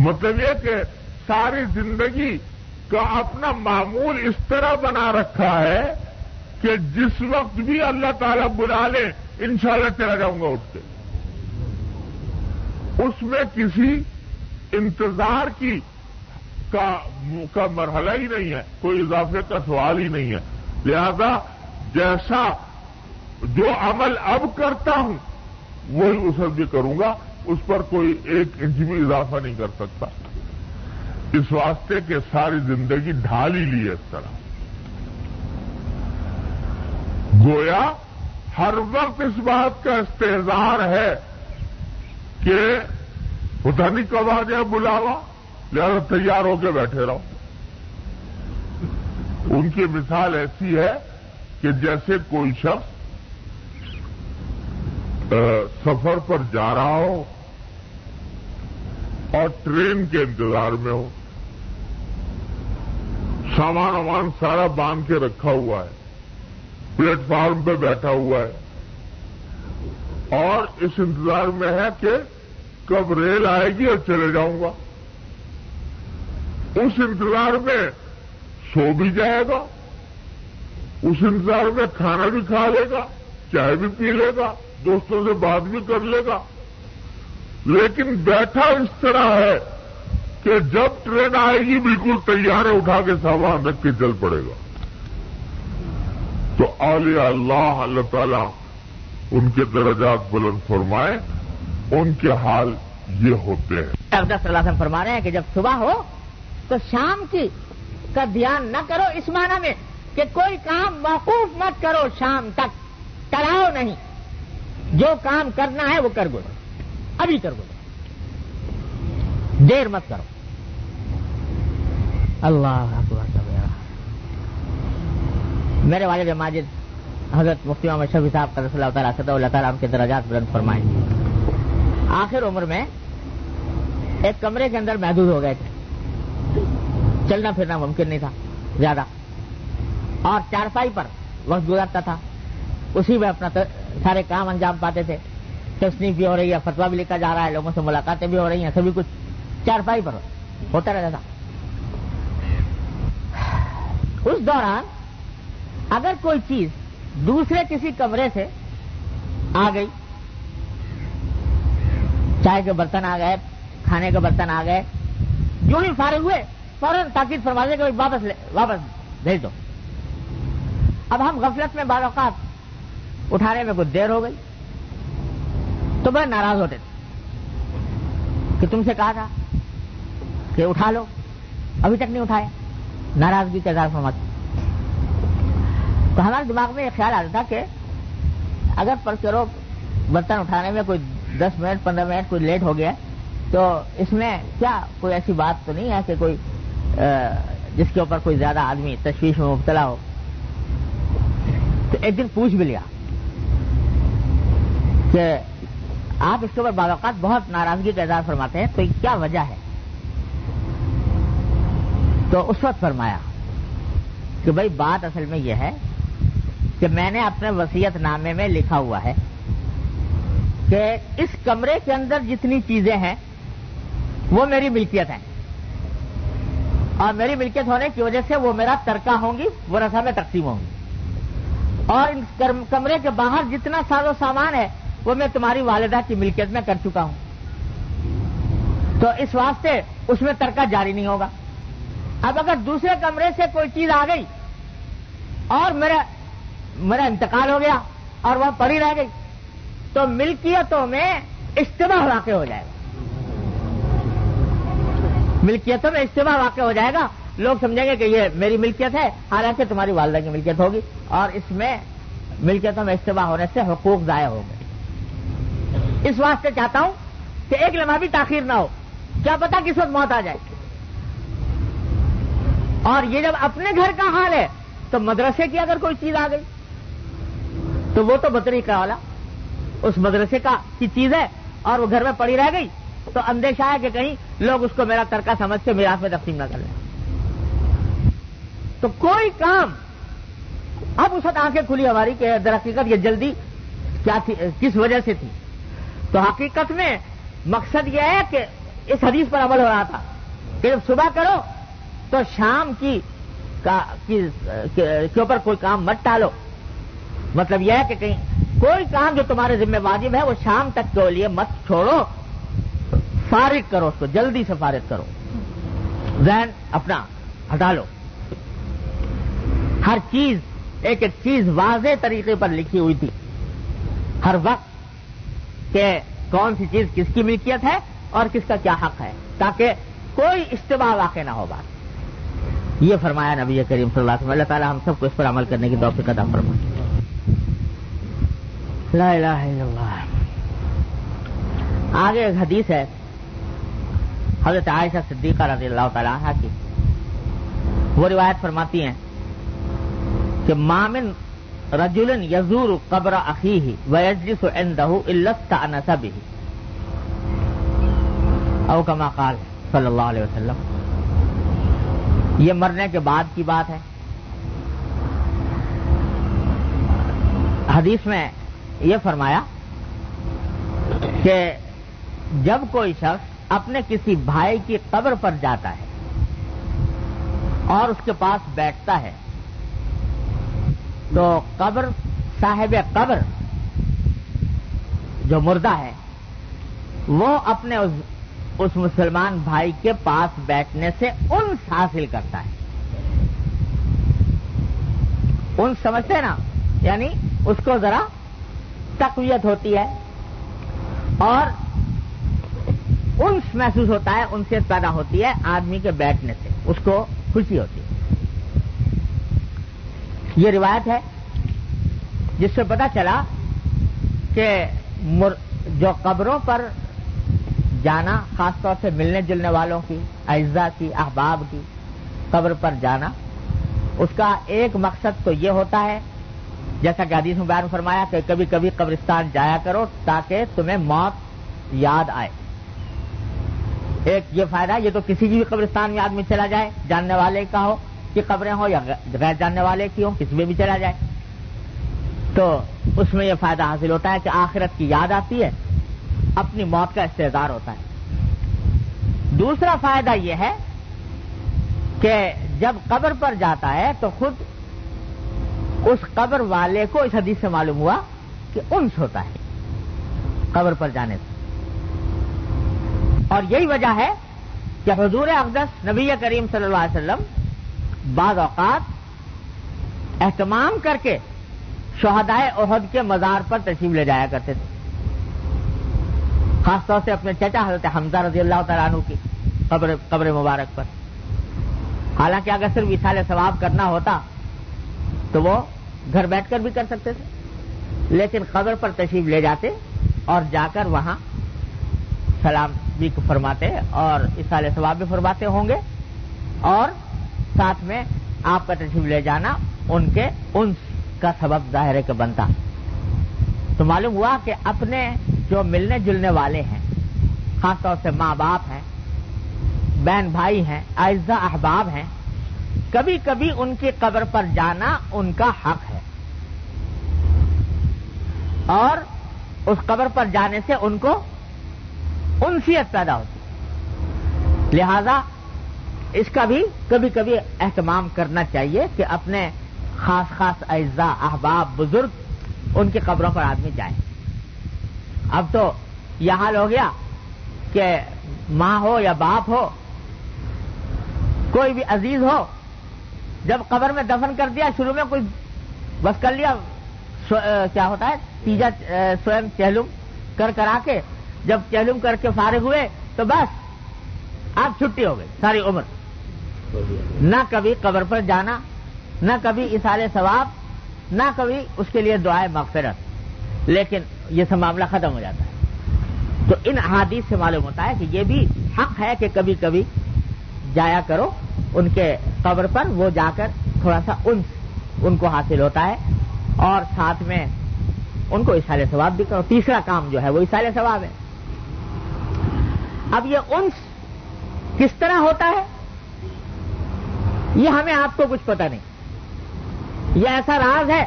مطلب یہ کہ ساری زندگی کا اپنا معمول اس طرح بنا رکھا ہے کہ جس وقت بھی اللہ تعالیٰ بلا لے انشاءاللہ چلا جاؤں گا اٹھ کے. اس میں کسی انتظار کا مرحلہ ہی نہیں ہے، کوئی اضافے کا سوال ہی نہیں ہے. لہذا جیسا جو عمل اب کرتا ہوں وہی اس وقت بھی کروں گا، اس پر کوئی 1 انچ بھی اضافہ نہیں کر سکتا. اس واسطے کہ ساری زندگی ڈھال ہی لی ہے اس طرح. گویا ہر وقت اس بات کا استحضار ہے کہ پتہ نہیں کب آ جائے بلاوا، لہذا تیار ہو کے بیٹھے رہو. ان کی مثال ایسی ہے کہ جیسے کوئی شخص سفر پر جا رہا ہو اور ٹرین کے انتظار میں ہو، سامان وامان سارا باندھ کے رکھا ہوا ہے، پلیٹ فارم پہ بیٹھا ہوا ہے اور اس انتظار میں ہے کہ کب ریل آئے گی اور چلے جاؤں گا. اس انتظار میں سو بھی جائے گا، اس انتظار میں کھانا بھی کھا لے گا، چائے بھی پی لے گا، دوستوں سے بات بھی کر لے گا، لیکن بیٹھا اس طرح ہے کہ جب ٹرین آئے گی بالکل تیار ہے، اٹھا کے سامان رکھ کے چل پڑے گا. تو اولیاء اللہ تعالیٰ ان کے درجات بلند فرمائے، ان کے حال یہ ہوتے ہیں. صلی اللہ علیہ وسلم فرما رہے ہیں کہ جب صبح ہو تو شام کا دھیان نہ کرو، اس معنی میں کہ کوئی کام موقوف مت کرو، شام تک ٹلاؤ نہیں. جو کام کرنا ہے وہ کر گزرو، ابھی کر گزرو، دیر مت کرو. اللہ اکبر. میرے والد ماجد حضرت مفتی محمد شفیع صاحب قدس اللہ تعالیٰ سے اللہ تعالیٰ ان کے درجات بلند فرمائیں. آخر عمر میں ایک کمرے کے اندر محدود ہو گئے تھے، چلنا پھرنا ممکن نہیں تھا زیادہ، اور چارپائی پر وقت گزارتا تھا، اسی میں اپنا سارے کام انجام پاتے تھے. تصنیف بھی ہو رہی ہے، فتویٰ بھی لکھا جا رہا ہے، لوگوں سے ملاقاتیں بھی ہو رہی ہیں، سبھی کچھ چارپائی پر ہوتا رہتا تھا. اس دوران اگر کوئی چیز دوسرے کسی کمرے سے آ گئی، چائے کے برتن آ گئے، کھانے کے برتن آ گئے، جو ہی فارغ ہوئے فوراً تاکید فرما دے کہ واپس بھیج دو. اب ہم غفلت میں بعض اوقات اٹھانے میں کچھ دیر ہو گئی تو بڑے ناراض ہوتے تھے کہ تم سے کہا تھا کہ اٹھا لو، ابھی تک نہیں اٹھائے، ناراضگی کا اظہار فرماتے. تو ہمارے دماغ میں یہ خیال آتا تھا کہ اگر پر چلو برتن اٹھانے میں کوئی 10 منٹ 15 منٹ کوئی لیٹ ہو گیا تو اس میں کیا کوئی ایسی بات تو نہیں ہے کہ کوئی جس کے اوپر کوئی زیادہ آدمی تشویش میں مبتلا ہو. تو ایک دن پوچھ بھی لیا کہ آپ اس کے اوپر بعض اوقات بہت ناراضگی کا اظہار فرماتے ہیں، تو کیا وجہ ہے؟ تو اس وقت فرمایا کہ بھائی بات اصل میں یہ ہے کہ میں نے اپنے وصیت نامے میں لکھا ہوا ہے کہ اس کمرے کے اندر جتنی چیزیں ہیں وہ میری ملکیت ہیں، اور میری ملکیت ہونے کی وجہ سے وہ میرا ترکہ ہوں گی، ورثہ میں تقسیم ہوں گی. اور ان کمرے کے باہر جتنا ساز و سامان ہے وہ میں تمہاری والدہ کی ملکیت میں کر چکا ہوں، تو اس واسطے اس میں ترکہ جاری نہیں ہوگا. اب اگر دوسرے کمرے سے کوئی چیز آ گئی اور میرا انتقال ہو گیا اور وہ پڑی رہ گئی تو ملکیتوں میں اشتباہ واقع ہو جائے گا. ملکیتوں میں اشتباہ واقع ہو جائے گا، لوگ سمجھیں گے کہ یہ میری ملکیت ہے حالانکہ تمہاری والدہ کی ملکیت ہوگی، اور اس میں ملکیتوں میں اشتباہ ہونے سے حقوق ضائع ہو گئے. اس واسطے چاہتا ہوں کہ ایک لمحہ بھی تاخیر نہ ہو، کیا پتا کس وقت موت آ جائے. اور یہ جب اپنے گھر کا حال ہے تو مدرسے کی اگر کوئی چیز آ گئی تو وہ تو بطریقہ والا اس مدرسے کی چیز ہے اور وہ گھر میں پڑی رہ گئی تو اندیشہ ہے کہ کہیں لوگ اس کو میرا ترکہ سمجھ کے میراث میں تقسیم نہ کر لیں. تو کوئی کام اب اس وقت آنکھیں کھلی ہماری کہ در حقیقت یہ جلدی کیا تھی، کس وجہ سے تھی. تو حقیقت میں مقصد یہ ہے کہ اس حدیث پر عمل ہو رہا تھا کہ جب صبح کرو تو شام کے اوپر کوئی کام مت ٹالو. مطلب یہ ہے کہ کہیں کوئی کام جو تمہارے ذمہ واجب ہے وہ شام تک کے لیے مت چھوڑو, فارغ کرو اس کو, جلدی سے فارغ کرو, ذہن اپنا ہٹا لو. ہر چیز ایک ایک چیز واضح طریقے پر لکھی ہوئی تھی ہر وقت کہ کون سی چیز کس کی ملکیت ہے اور کس کا کیا حق ہے, تاکہ کوئی اشتباہ واقع نہ ہو. بات یہ فرمایا نبی کریم صلی اللہ علیہ وسلم. اللہ تعالی ہم سب کو اس پر عمل کرنے کی توفیق عطا فرمائے. لا الہ الا اللہ. آگے ایک حدیث ہے حضرت عائشہ صدیقہ رضی اللہ تعالی عنہا کی. وہ روایت فرماتی ہیں کہ ما من رجل یزور قبر اخیہ ویجلس عندہ الا استأنس بہ, او کما قال صلی اللہ علیہ وسلم. یہ مرنے کے بعد کی بات ہے. حدیث میں یہ فرمایا کہ جب کوئی شخص اپنے کسی بھائی کی قبر پر جاتا ہے اور اس کے پاس بیٹھتا ہے تو قبر صاحب قبر جو مردہ ہے وہ اپنے اس مسلمان بھائی کے پاس بیٹھنے سے انس حاصل کرتا ہے. انس سمجھتے ہیں نا, یعنی اس کو ذرا تقویت ہوتی ہے اور انس محسوس ہوتا ہے, انسیت پیدا ہوتی ہے آدمی کے بیٹھنے سے, اس کو خوشی ہوتی ہے. یہ روایت ہے جس سے پتہ چلا کہ جو قبروں پر جانا, خاص طور سے ملنے جلنے والوں کی, اعزاء کی, احباب کی قبر پر جانا, اس کا ایک مقصد تو یہ ہوتا ہے جیسا کہ حدیث میں بیان فرمایا کہ کبھی کبھی قبرستان جایا کرو تاکہ تمہیں موت یاد آئے. ایک یہ فائدہ, یہ تو کسی بھی قبرستان میں آدمی چلا جائے, جاننے والے کا ہو کہ قبریں ہوں یا غیر جاننے والے کی ہوں, کسی میں بھی چلا جائے تو اس میں یہ فائدہ حاصل ہوتا ہے کہ آخرت کی یاد آتی ہے, اپنی موت کا استحضار ہوتا ہے. دوسرا فائدہ یہ ہے کہ جب قبر پر جاتا ہے تو خود اس قبر والے کو اس حدیث سے معلوم ہوا کہ انس ہوتا ہے قبر پر جانے سے. اور یہی وجہ ہے کہ حضور اقدس نبی کریم صلی اللہ علیہ وسلم بعض اوقات اہتمام کر کے شہدائے احد کے مزار پر تشریف لے جایا کرتے تھے, خاص طور سے اپنے چچا حضرت حمزہ رضی اللہ تعالیٰ عنہ کی قبر مبارک پر. حالانکہ اگر صرف ایصال ثواب کرنا ہوتا تو وہ گھر بیٹھ کر بھی کر سکتے تھے, لیکن قبر پر تشریف لے جاتے اور جا کر وہاں سلام بھی فرماتے اور ایصال ثواب بھی فرماتے ہوں گے, اور ساتھ میں آپ کا تشریف لے جانا ان کے انس کا سبب ظاہر ہے کہ بنتا. تو معلوم ہوا کہ اپنے جو ملنے جلنے والے ہیں, خاص طور سے ماں باپ ہیں, بہن بھائی ہیں, اعزاء احباب ہیں, کبھی کبھی ان کی قبر پر جانا ان کا حق ہے, اور اس قبر پر جانے سے ان کو انسیت پیدا ہوتی. لہذا اس کا بھی کبھی کبھی اہتمام کرنا چاہیے کہ اپنے خاص خاص اعزاء احباب بزرگ ان کی قبروں پر آدمی جائے. اب تو یہ حال ہو گیا کہ ماں ہو یا باپ ہو, کوئی بھی عزیز ہو, جب قبر میں دفن کر دیا, شروع میں کوئی بس کر لیا, کیا ہوتا ہے تیجا سوئم چہلم کرا کے, جب چہلم کر کے فارغ ہوئے تو بس آپ چھٹی ہو گئی ساری عمر. نہ کبھی قبر پر جانا, نہ کبھی ایصال ثواب, نہ کبھی اس کے لیے دعائے مغفرت, لیکن یہ سب معاملہ ختم ہو جاتا ہے. تو ان احادیث سے معلوم ہوتا ہے کہ یہ بھی حق ہے کہ کبھی کبھی جایا کرو ان کے قبر پر, وہ جا کر تھوڑا سا انس ان کو حاصل ہوتا ہے, اور ساتھ میں ان کو ایصال ثواب بھی کرو. تیسرا کام جو ہے وہ ایصال ثواب ہے. اب یہ انس کس طرح ہوتا ہے یہ ہمیں آپ کو کچھ پتہ نہیں. یہ ایسا راز ہے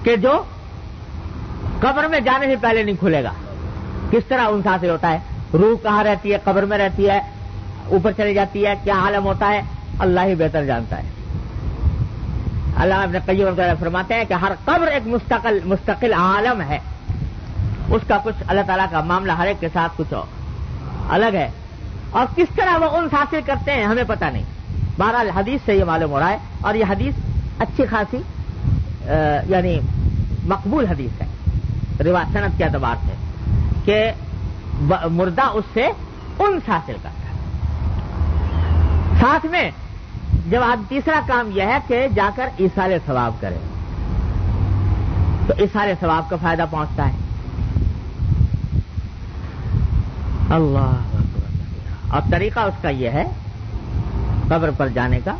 کہ جو قبر میں جانے سے پہلے نہیں کھلے گا. کس طرح انس حاصل ہوتا ہے روح کہاں رہتی ہے، قبر میں رہتی ہے، اوپر چلی جاتی ہے، کیا عالم ہوتا ہے، اللہ ہی بہتر جانتا ہے۔ اللہ ابن قیم وغیرہ فرماتے ہیں کہ ہر قبر ایک مستقل عالم ہے، اس کا کچھ اللہ تعالیٰ کا معاملہ ہر ایک کے ساتھ کچھ الگ ہے، اور کس طرح وہ انس حاصل کرتے ہیں ہمیں پتہ نہیں۔ بہرحال حدیث سے یہ معلوم ہو رہا ہے، اور یہ حدیث اچھی خاصی یعنی مقبول حدیث ہے روایت سند کے اعتبار سے، کہ مردہ اس سے انس حاصل کرتا ہے۔ ساتھ میں جواب تیسرا کام یہ ہے کہ جا کر ایصال ثواب کرے، تو ایصال ثواب کا فائدہ پہنچتا ہے۔ اللہ اکبر۔ اور طریقہ اس کا یہ ہے قبر پر جانے کا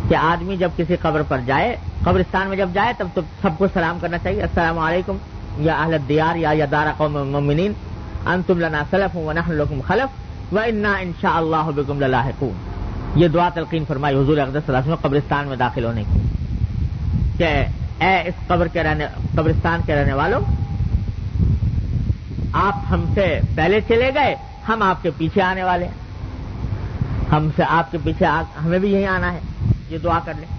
کہ آدمی جب کسی قبر پر جائے، قبرستان میں جب جائے، تب تو سب کو سلام کرنا چاہیے، السلام علیکم یا اہل الدیار یا دار قوم المؤمنین انتم لنا سلف ونحن لکم خلف وانا انشاء اللہ بکم للاحقون۔ یہ دعا تلقین فرمائی حضور اقدس صلی اللہ علیہ وسلم قبرستان میں داخل ہونے کی، کہ اے اس قبرستان کے رہنے والوں، آپ ہم سے پہلے چلے گئے، ہم آپ کے پیچھے آنے والے ہیں، ہم سے آپ کے پیچھے ہمیں بھی یہیں آنا ہے، یہ دعا کر لیں۔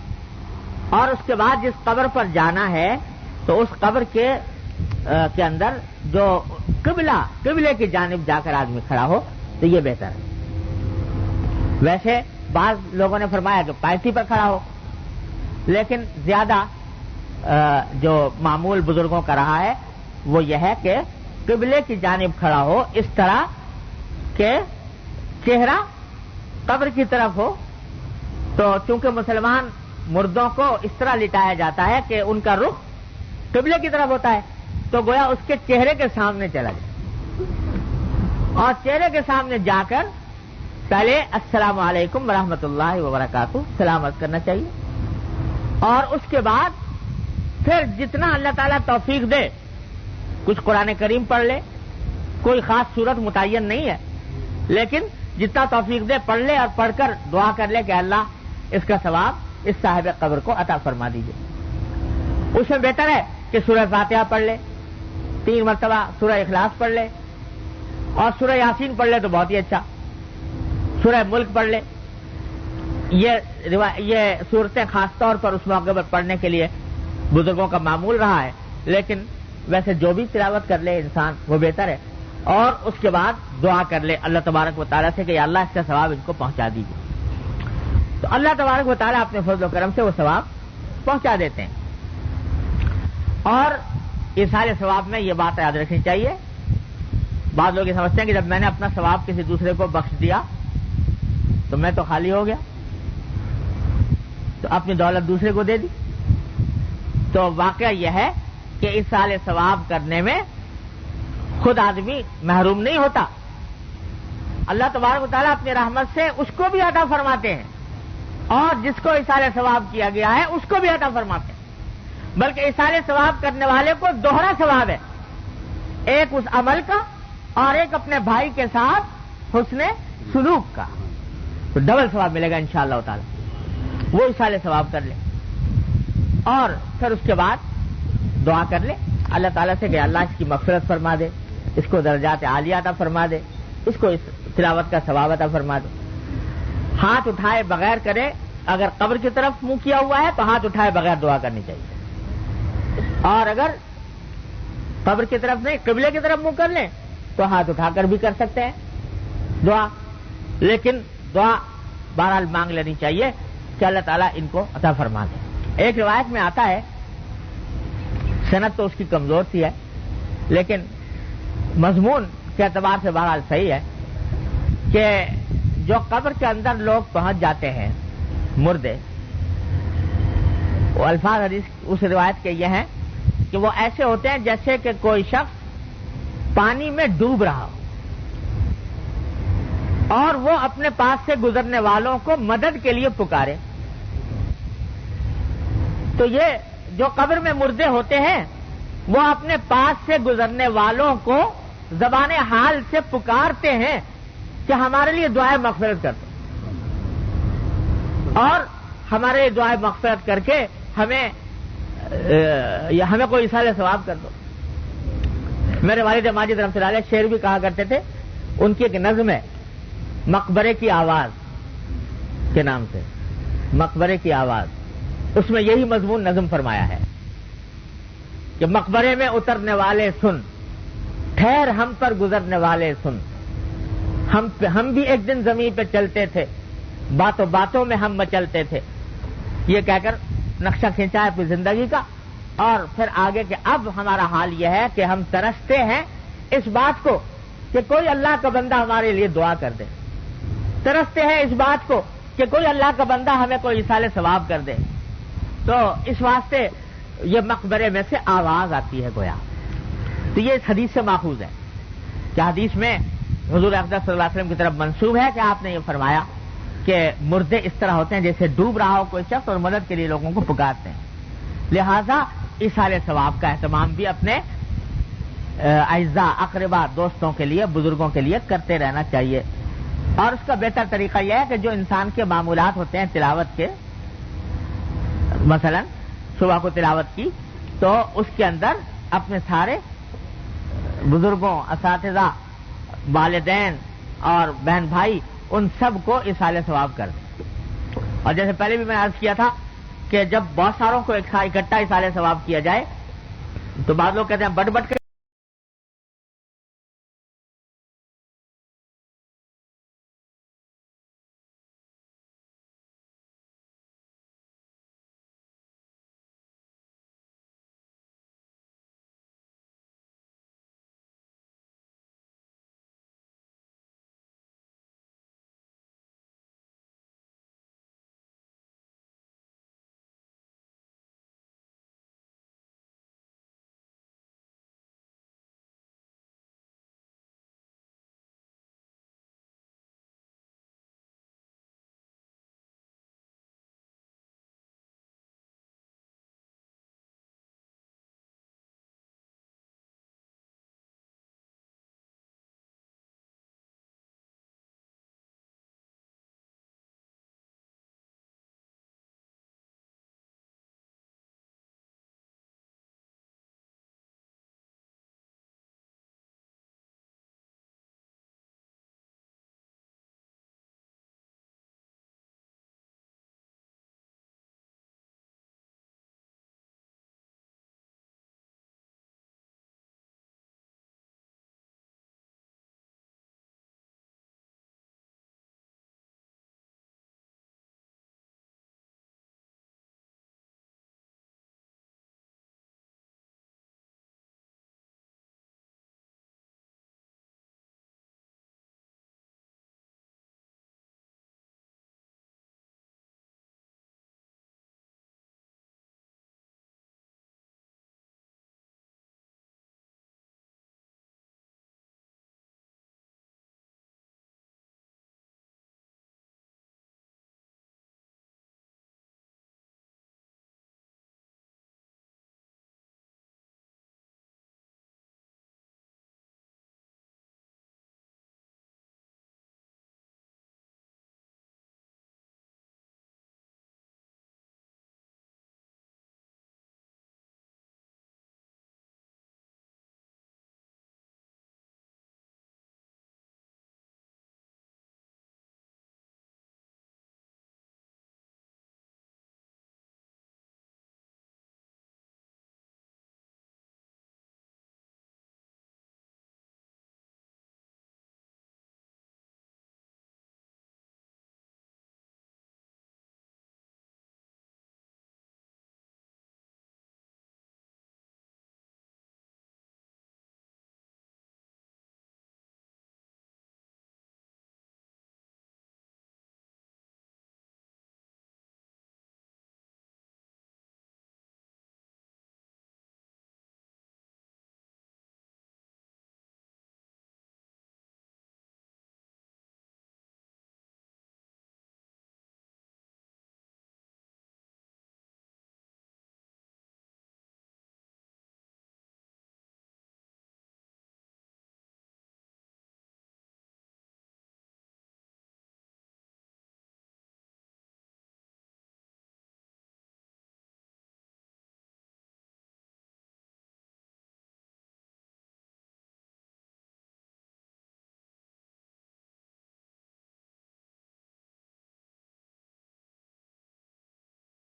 اور اس کے بعد جس قبر پر جانا ہے تو اس قبر کے اندر جو قبلے کی جانب جا کر آدمی کھڑا ہو تو یہ بہتر ہے۔ ویسے بعض لوگوں نے فرمایا کہ پائتی پر کھڑا ہو، لیکن زیادہ جو معمول بزرگوں کا رہا ہے وہ یہ ہے کہ قبلے کی جانب کھڑا ہو، اس طرح کہ چہرہ قبر کی طرف ہو۔ تو چونکہ مسلمان مردوں کو اس طرح لٹایا جاتا ہے کہ ان کا رخ قبلے کی طرف ہوتا ہے، تو گویا اس کے چہرے کے سامنے چلا جائے، اور چہرے کے سامنے جا کر پہلے السلام علیکم ورحمۃ اللہ وبرکاتہ سلامت کرنا چاہیے، اور اس کے بعد پھر جتنا اللہ تعالیٰ توفیق دے، کچھ قرآن کریم پڑھ لے، کوئی خاص صورت متعین نہیں ہے، لیکن جتنا توفیق دے پڑھ لے، اور پڑھ کر دعا کر لے کہ اللہ اس کا ثواب اس صاحب قبر کو عطا فرما دیجیے۔ اس میں بہتر ہے کہ سورہ فاتحہ پڑھ لے، 3 مرتبہ سورہ اخلاص پڑھ لے، اور سورہ یاسین پڑھ لے تو بہت ہی اچھا، سورہ ملک پڑھ لے۔ یہ صورتیں خاص طور پر اس موقع پر پڑھنے کے لیے بزرگوں کا معمول رہا ہے، لیکن ویسے جو بھی تلاوت کر لے انسان وہ بہتر ہے، اور اس کے بعد دعا کر لے اللہ تبارک و تعالیٰ سے کہ یا اللہ اس کا ثواب ان کو پہنچا دیجیے، تو اللہ تبارک و تعالیٰ اپنے فضل و کرم سے وہ ثواب پہنچا دیتے ہیں۔ اور ایصال ثواب میں یہ بات یاد رکھنی چاہیے، بعض لوگ یہ سمجھتے ہیں کہ جب میں نے اپنا ثواب کسی دوسرے کو بخش دیا تو میں تو خالی ہو گیا، تو اپنی دولت دوسرے کو دے دی۔ تو واقعہ یہ ہے کہ ایصال ثواب کرنے میں خود آدمی محروم نہیں ہوتا، اللہ تبارک و تعالیٰ اپنی رحمت سے اس کو بھی عطا فرماتے ہیں، اور جس کو ایصال ثواب کیا گیا ہے اس کو بھی عطا فرماتے ہیں، بلکہ ایصال ثواب کرنے والے کو دوہرا ثواب ہے، ایک اس عمل کا اور ایک اپنے بھائی کے ساتھ حسن سلوک کا، تو ڈبل ثواب ملے گا انشاءاللہ تعالی۔ وہ ایصال ثواب کر لے، اور پھر اس کے بعد دعا کر لے اللہ تعالیٰ سے کہ اللہ اس کی مغفرت فرما دے، اس کو درجات عالیہ عطا فرما دے، اس کو اس تلاوت کا ثواب عطا فرما دے۔ ہاتھ اٹھائے بغیر کرے، اگر قبر کی طرف منہ کیا ہوا ہے تو ہاتھ اٹھائے بغیر دعا کرنی چاہیے، اور اگر قبر کی طرف نہیں قبلے کی طرف منہ کر لیں تو ہاتھ اٹھا کر بھی کر سکتے ہیں دعا، لیکن دعا بہرحال مانگ لینی چاہیے کہ اللہ تعالیٰ ان کو عطا فرما دے۔ ایک روایت میں آتا ہے، سند تو اس کی کمزور سی ہے لیکن مضمون کے اعتبار سے بہرحال صحیح ہے، کہ جو قبر کے اندر لوگ پہنچ جاتے ہیں مردے، وہ الفاظ حدیث اس روایت کے یہ ہیں کہ وہ ایسے ہوتے ہیں جیسے کہ کوئی شخص پانی میں ڈوب رہا ہو اور وہ اپنے پاس سے گزرنے والوں کو مدد کے لیے پکارے۔ تو یہ جو قبر میں مردے ہوتے ہیں وہ اپنے پاس سے گزرنے والوں کو زبان حال سے پکارتے ہیں کہ ہمارے لیے دعائے مغفرت کر دو، اور ہمارے لیے دعائے مغفرت کر کے ہمیں کوئی ایصال ثواب کر دو۔ میرے والد ماجد رحمۃ اللہ علیہ شعر بھی کہا کرتے تھے ان کی ایک نظم ہے مقبرے کی آواز کے نام سے، مقبرے کی آواز، اس میں یہی مضمون نظم فرمایا ہے کہ مقبرے میں اترنے والے سن، ٹھہر ہم پر گزرنے والے سن، ہم بھی ایک دن زمین پہ چلتے تھے، باتوں باتوں میں ہم مچلتے تھے، یہ کہہ کر نقشہ کھینچا ہے اپنی زندگی کا، اور پھر آگے کہ اب ہمارا حال یہ ہے کہ ہم ترستے ہیں اس بات کو کہ کوئی اللہ کا بندہ ہمارے لیے دعا کر دے، ترستے ہیں اس بات کو کہ کوئی اللہ کا بندہ ہمیں کوئی ایصال ثواب کر دے۔ تو اس واسطے یہ مقبرے میں سے آواز آتی ہے گویا، تو یہ اس حدیث سے ماخوذ ہے کہ حدیث میں حضور اقدس صلی اللہ علیہ وسلم کی طرف منسوب ہے کہ آپ نے یہ فرمایا کہ مردے اس طرح ہوتے ہیں جیسے ڈوب رہا ہو کوئی شخص اور مدد کے لیے لوگوں کو پکارتے ہیں، لہذا ایصال ثواب کا اہتمام بھی اپنے اعزاء اقربا دوستوں کے لیے بزرگوں کے لیے کرتے رہنا چاہیے۔ اور اس کا بہتر طریقہ یہ ہے کہ جو انسان کے معمولات ہوتے ہیں تلاوت کے، مثلا صبح کو تلاوت کی تو اس کے اندر اپنے سارے بزرگوں، اساتذہ، والدین اور بہن بھائی ان سب کو ایصال ثواب کر دیں۔ اور جیسے پہلے بھی میں عرض کیا تھا کہ جب بہت ساروں کو اکٹھا ایصال ثواب کیا جائے تو بعض لوگ کہتے ہیں بٹ کے